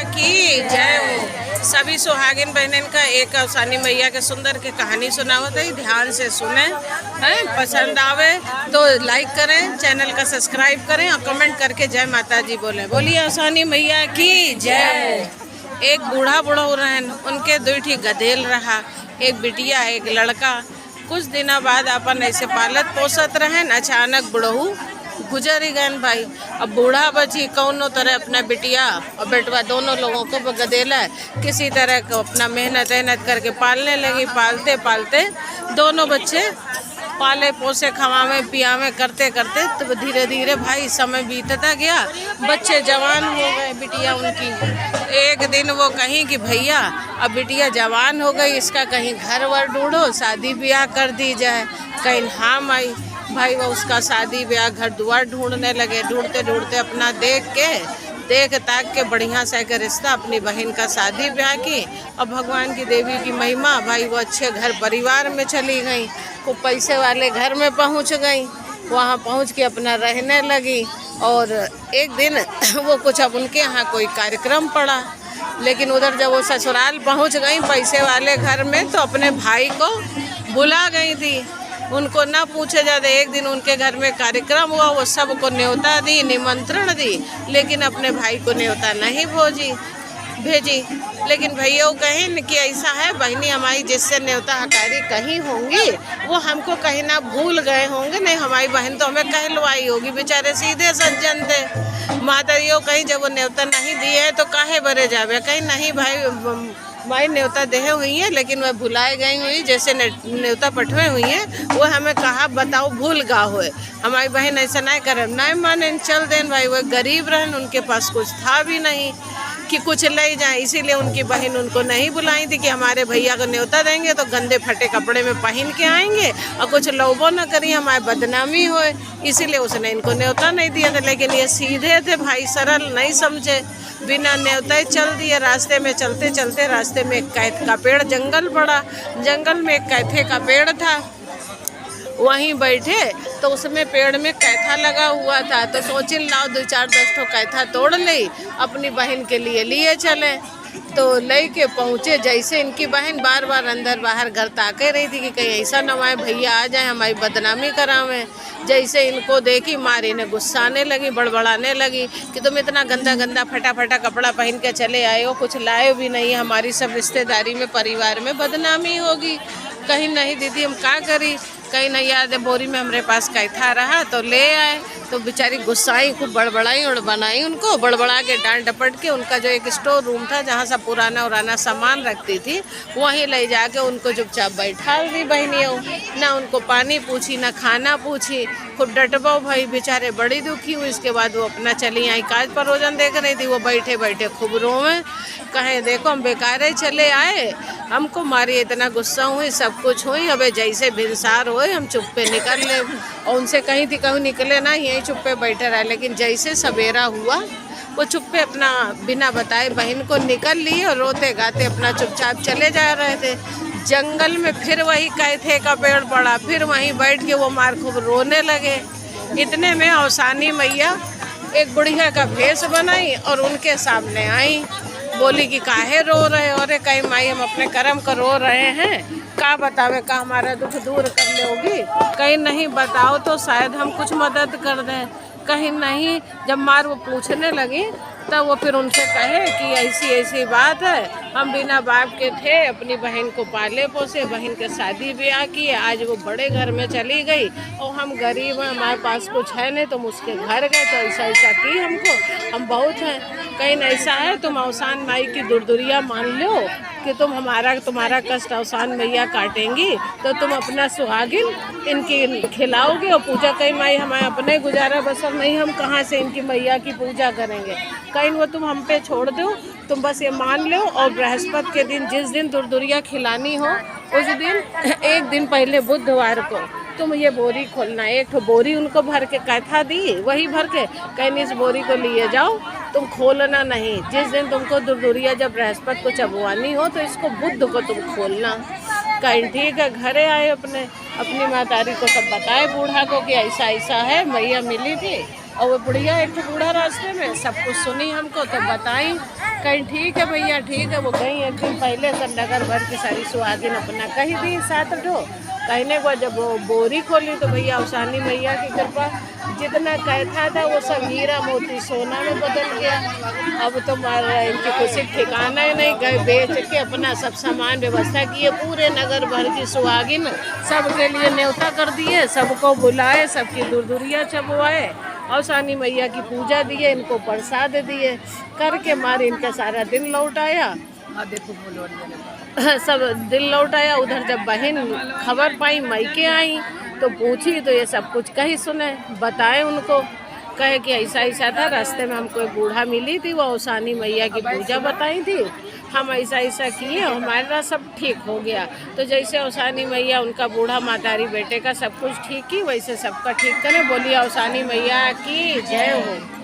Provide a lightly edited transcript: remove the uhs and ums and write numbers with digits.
की जय हो। सभी सुहागिन बहनन का एक अवसानी मैया के सुंदर के कहानी सुनावत है, ध्यान से सुने हैं। पसंद आवे तो लाइक करें, चैनल का सब्सक्राइब करें और कमेंट करके जय माता जी बोले। बोलिए अवसानी मैया की जय हो। एक बूढ़ा बुढ़ऊ रहन, उनके दो ठी गधेल रहा, एक बिटिया एक लड़का। कुछ दिनों बाद अपन ऐसे पालत पोसत रहन, अचानक बुढ़ऊ गुजर ही गए भाई। अब बूढ़ा बची कौनो तरह अपना बिटिया और बेटवा दोनों लोगों को गधेला किसी तरह को अपना मेहनत करके पालने लगी। पालते पालते दोनों बच्चे पाले पोसे खवावे पियावे करते करते तो धीरे धीरे भाई समय बीतता गया। बच्चे जवान हो गए, बिटिया उनकी। एक दिन वो कहीं कि भैया अब बिटिया जवान हो गई, इसका कहीं घर वर ढूंढो, शादी ब्याह कर दी जाए। कहीं हाँ आई भाई, वो उसका शादी ब्याह घर द्वार ढूंढने लगे। ढूंढते ढूंढते अपना देख ताक के बढ़िया सा एक रिश्ता अपनी बहन का शादी ब्याह की। और भगवान की देवी की महिमा भाई, वो अच्छे घर परिवार में चली गई, को पैसे वाले घर में पहुंच गई। वहां पहुंच के अपना रहने लगी। और एक दिन वो कुछ अब उनके यहाँ कोई कार्यक्रम पड़ा, लेकिन उधर जब वो ससुराल पहुंच गई पैसे वाले घर में, तो अपने भाई को बुला गई थी। उनको ना पूछे जाते, एक दिन उनके घर में कार्यक्रम हुआ, वो सबको न्योता दी, निमंत्रण दी, लेकिन अपने भाई को न्योता नहीं भेजी। लेकिन भैया कहें कि ऐसा है बहनी हमारी जिससे न्योता हकारी कहीं होंगी, वो हमको कहीं ना भूल गए होंगे। नहीं, हमारी बहन तो हमें कहलवाई होगी, बेचारे सीधे सज्जन थे। माता यो कहीं जब वो न्योता नहीं दिए है तो काहे बरे जावे। कहीं नहीं भाई, माई न्योता देहे हुई है, लेकिन वह भुलाए गई हुई, जैसे न्योता पठवे हुई है, वो हमें कहा बताओ भूल गा होए। हमारी बहन ऐसा नहीं करे, नहीं माने चल देन भाई। वह गरीब रहन, उनके पास कुछ था भी नहीं कि कुछ ले जाए, इसीलिए उनकी बहन उनको नहीं बुलाई थी कि हमारे भैया को न्योता देंगे तो गंदे फटे कपड़े में पहन के आएंगे और कुछ लोबो न करी, हमारी बदनामी होए, इसीलिए उसने इनको न्योता नहीं दिया था। लेकिन ये सीधे थे भाई, सरल नहीं समझे, बिना न्योता चल दिए। रास्ते में चलते चलते रास्ते में एक कैथ का पेड़ जंगल पड़ा। जंगल में एक कैथे का पेड़ था, वहीं बैठे तो उसमें पेड़ में कैथा लगा हुआ था। तो सोचिन लाओ 2-4-10 ठो कैथा तोड़ ले, अपनी बहन के लिए चले। तो ले के पहुँचे, जैसे इनकी बहन बार बार अंदर बाहर घर ताके रही थी कि कहीं ऐसा न हमारे भैया आ जाए हमारी बदनामी करावें। जैसे इनको देखी मारी ने गुस्सा आने लगी, बड़बड़ाने लगी कि तुम इतना गंदा फटा कपड़ा पहन के चले आए हो, कुछ लाए भी नहीं, हमारी सब रिश्तेदारी में परिवार में बदनामी होगी। कहीं नहीं दीदी हम क्या करी, कहीं नहीं याद है बोरी में हमारे पास कैथा रहा तो ले आए। तो बेचारी गुस्साई, खूब बड़बड़ाई और बनाई उनको, बड़बड़ा के डांट डपट के उनका जो एक स्टोर रूम था जहाँ सब पुराना सामान रखती थी, वहीं ले जाके उनको चुपचाप बैठा दी बहनियों। ना उनको पानी पूछी ना खाना पूछी, खूब डटबाओ भाई, बेचारे बड़ी दुखी हुई। इसके बाद वो अपना चली आई, काज परोजन देख रही थी, वो बैठे बैठे खूब रोवें, कहें देखो हम बेकार चले आए, हमको मारी इतना गुस्सा हुई, सब कुछ हुई, अबे जैसे भिनसार होए हम चुप्पे निकल ले। और उनसे कहीं थी कहूँ निकले ना, यहीं चुप्पे बैठे रहे। लेकिन जैसे सवेरा हुआ वो चुप्पे अपना बिना बताए बहन को निकल लिए और रोते गाते अपना चुपचाप चले जा रहे थे। जंगल में फिर वही कैथे का पेड़ पड़ा, फिर वहीं बैठ के वो मार खूब रोने लगे। इतने में अवसानी मैया एक बुढ़िया का भेष बनाई और उनके सामने आई। बोली कि काहे रो रहे हो? अरे कहीं माई हम अपने कर्म को रो रहे हैं, का बतावे का हमारा दुख दूर कर लोगी? कहीं नहीं बताओ तो शायद हम कुछ मदद कर दें। कहीं नहीं, जब मार वो पूछने लगी तब वो फिर उनसे कहे कि ऐसी बात है, हम बिना बाप के थे, अपनी बहन को पाले पोसे, बहन के शादी ब्याह किए, आज वो बड़े घर में चली गई और हम गरीब हैं, हमारे पास कुछ है नहीं, तुम उसके घर गए तो ऐसा की हमको, हम बहुत हैं। कहीं ऐसा है तुम अवसान माई की दुर्दुरिया मान लो कि तुम्हारा कष्ट अवसान मैया काटेंगी, तो तुम अपना सुहागिन इनकी खिलाओगे और पूजा। कहीं माई हमारे अपने गुजारा बसर नहीं, हम कहाँ से इनकी मैया की पूजा करेंगे? कहीं वो तुम हम पे छोड़ दो, तुम बस ये मान लो। और बृहस्पति के दिन जिस दिन दुर्दुरिया खिलानी हो, उस दिन एक दिन पहले बुधवार को तुम ये बोरी खोलना। एक तो बोरी उनको भर के कैथा दी, वही भर के कहीं इस बोरी को लिए जाओ, तुम खोलना नहीं। जिस दिन तुमको दुर्दुरिया जब बृहस्पति को चबवानी हो तो इसको बुध को तुम खोलना। कहीं ठीक है, घरे आए अपनी मातारी को सब बताए बूढ़ा को कि ऐसा है, मैया मिली थी और वो बुढ़िया एक तो बूढ़ा रास्ते में सब कुछ सुनी हमको तो बताई, कहीं ठीक है भैया ठीक है। वो गई एक दिन पहले सब नगर भर की सारी सुहागिन अपना कही दी 7 ठो। कहने को जब वो बोरी खोली तो भैया अवसानी मैया की कृपा जितना कहता था वो सब हीरा मोती सोना में बदल गया। अब तो इनकी कुछ ठिकाना ही नहीं, गए बेच के अपना सब सामान व्यवस्था किए, पूरे नगर भर की सुहागिन सबके लिए न्योता कर दिए, सबको बुलाए, सबकी दूरदूरियाँ छपवाए, अवसानी मैया की पूजा दिए, इनको प्रसाद दिए करके मारे इनका सारा दिन लौट आया। सब दिल लौट आया। उधर जब बहन खबर पाई मायके आई तो पूछी तो ये सब कुछ कही सुने, बताए उनको, कहे कि ऐसा ऐसा था, रास्ते में हमको एक बूढ़ा मिली थी, वो अवसानी मैया की पूजा बताई थी, हम ऐसा ऐसा किए, हमारा सब ठीक हो गया। तो जैसे अवसानी मैया उनका बूढ़ा मातारी बेटे का सब कुछ ठीक की, वैसे सबका ठीक करें। बोलिए अवसानी मैया की जय हो।